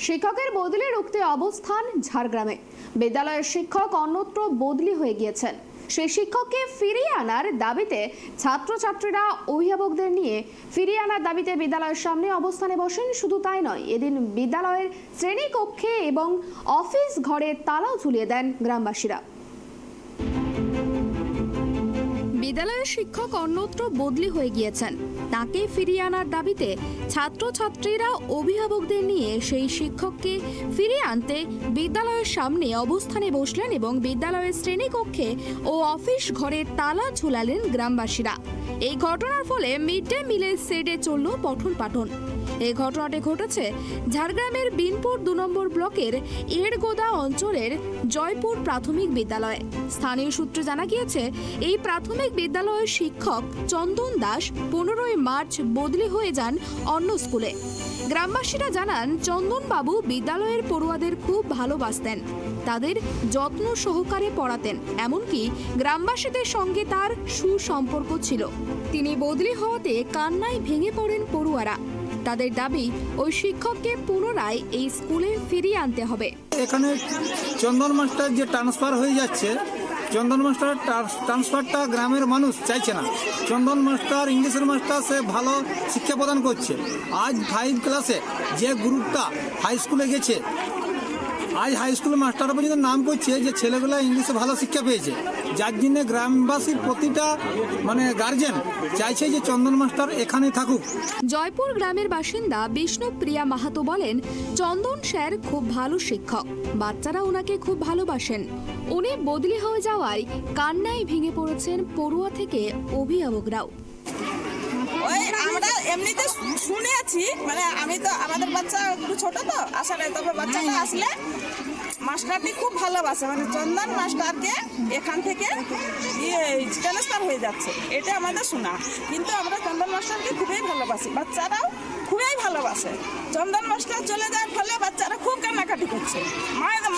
শিক্ষকের বদলি রুখতে অবস্থান ঝাড়গ্রামে। বিদ্যালয়ের শিক্ষক অন্যত্র বদলি হয়ে গিয়েছেন। সেই শিক্ষককে ফিরিয়ে আনার দাবিতে ছাত্রছাত্রীরা অভিভাবকদের নিয়ে ফিরিয়ে আনার দাবিতে বিদ্যালয়ের সামনে অবস্থানে বসেন। শুধু তাই নয়, এদিন বিদ্যালয়ের শ্রেণীকক্ষে এবং অফিস ঘরে তালাও ঝুলিয়ে দেন গ্রামবাসীরা। বিদ্যালয়ের শিক্ষক অন্যত্র বদলি হয়ে গিয়েছেন, তাকে ফিরিয়ে আনার দাবিতে ছাত্রছাত্রীরা অভিভাবকদের নিয়ে সেই শিক্ষককে ফিরিয়ে আনতে বিদ্যালয়ের সামনে অবস্থানে বসলেন এবং বিদ্যালয়ের শ্রেণীকক্ষে ও অফিস ঘরে তালা ঝুলালেন গ্রামবাসীরা। এই ঘটনার ফলে মিড ডে মিলের শেডে চলল পঠন পাঠন। এই ঘটনাটি ঘটেছে ঝাড়গ্রামের বিনপুর ২ নম্বর ব্লকের এড়গোদা অঞ্চলের জয়পুর প্রাথমিক বিদ্যালয়ে। স্থানীয় সূত্রে জানা গিয়েছে, এই প্রাথমিক বিদ্যালয়ের শিক্ষক চন্দন দাস ১৫ই মার্চ বদলি হয়ে যান অন্য স্কুলে। গ্রামবাসীরা জানান, চন্দনবাবু বিদ্যালয়ের পড়ুয়াদের খুব ভালোবাসতেন, তাদের যত্ন সহকারে পড়াতেন, এমনকি গ্রামবাসীদের সঙ্গে তার সুসম্পর্ক ছিল। তিনি বদলি হওয়াতে কান্নায় ভেঙে পড়েন পড়ুয়ারা। তাদের দাবি, ওই শিক্ষককে পুনরায় এই স্কুলে ফিরিয়ে আনতে হবে। এখানে চন্দন মাস্টার যে ট্রান্সফার হয়ে যাচ্ছে, চন্দন মাস্টার ট্রান্সফারটা গ্রামের মানুষ চাইছে না। চন্দন মাস্টার ইংলিশের মাস্টার, সে ভালো শিক্ষা প্রদান করছে। আজ 5 ক্লাসে যে গ্রুপটা হাই স্কুলে গেছে, আজ হাই স্কুল মাস্টার পর্যন্ত নাম করছে যে ছেলেগুলো ইংলিশে ভালো শিক্ষা পেয়েছে, যার জন্য গ্রামবাসীর প্রতিটা গার্জেন চাইছে যে চন্দন মাস্টার এখানে থাকুক। জয়পুর গ্রামের বাসিন্দা বিষ্ণুপ্রিয়া মাহাতো বলেন, চন্দন স্যার খুব ভালো শিক্ষক, বাচ্চারা ওনাকে খুব ভালোবাসেন। উনি বদলি হয়ে যাওয়ায় কান্নায় ভেঙে পড়েছেন পড়ুয়া থেকে অভিভাবকরাও। আমরা এমনিতে শুনেছি, আমি তো আমাদের বাচ্চা একটু ছোট তো আসা নাই, তবে বাচ্চাটা আসলে মাস্টারটি খুব ভালোবাসে, চন্দন মাস্টারকে এখান থেকে ট্রান্সফার হয়ে যাচ্ছে, এটা আমাদের শোনা। কিন্তু আমরা চন্দন মাস্টারকে খুবই ভালোবাসি, বাচ্চারাও খুবই ভালোবাসে। চন্দন মাস্টার চলে যাওয়ার ফলে বাচ্চারা খুব কান্নাকাটি করছে,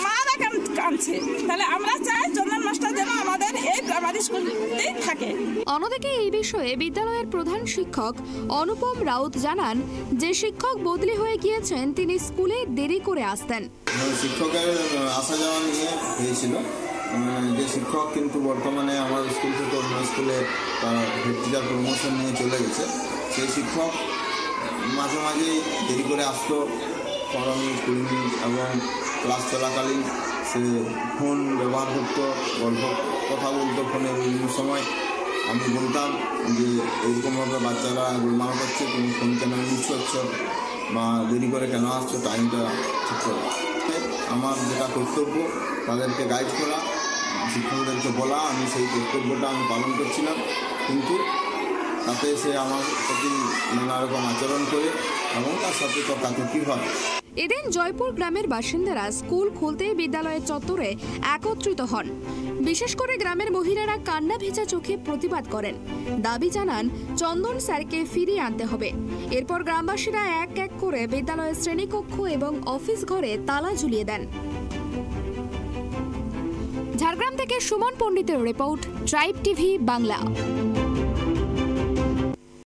মারা কাঁদছে। তাহলে আমরা চাই চন্দন মাস্টার যেন আমাদের এই প্রাইমারি স্কুলতেই থাকে। অন্যদিকে এই বিষয়ে বিদ্যালয়ের প্রধান শিক্ষক অনুপম রাউত জানান, যে শিক্ষক বদলি হয়ে গিয়েছেন তিনি স্কুলে দেরি করে আসতেন। শিক্ষকের আসা যাওয়া নিয়ে হয়েছিল, যে শিক্ষক কিন্তু বর্তমানে আমার স্কুল থেকে অন্য স্কুলে হেড টিচার প্রমোশন নিয়ে চলে গেছে, সেই শিক্ষক মাঝে মাঝেই দেরি করে আসতো। 15 মিনিট 20 মিনিট এবং ক্লাস চলাকালীন সে ফোন ব্যবহার করতো, কথা বলতো ফোনে। বিভিন্ন সময় আমি বলতাম যে এরকমভাবে বাচ্চারা গোলমাল করছে, তুমি ফোন কেন ইউজ করছো বা দেরি করে কেন আসছো, টাইমটা ঠিক করো। আমার যেটা কর্তব্য তাদেরকে গাইড করা, শিক্ষকদেরকে বলা, আমি সেই কর্তব্যটা আমি পালন করছিলাম। কিন্তু তাতে সে আমার প্রতি নানা রকম আচরণ করে এবং তার সাথে তর্কাতর্কি হয়। এদিন জয়পুর গ্রামের বাসিন্দারা স্কুল খুলতে বিদ্যালয়ের চত্বরে একত্রিত হন। বিশেষ করে গ্রামের মহিলারা কান্না ভেজা চোখে প্রতিবাদ করেন, দাবি জানান চন্দন স্যারকে ফিরিয়ে আনতে হবে। এরপর গ্রামবাসীরা এক এক করে বিদ্যালয়ের শ্রেণীকক্ষ এবং অফিস ঘরে তালা ঝুলিয়ে দেন। ঝাড়গ্রাম থেকে সুমন পণ্ডিতের রিপোর্ট, ট্রাইব টিভি বাংলা।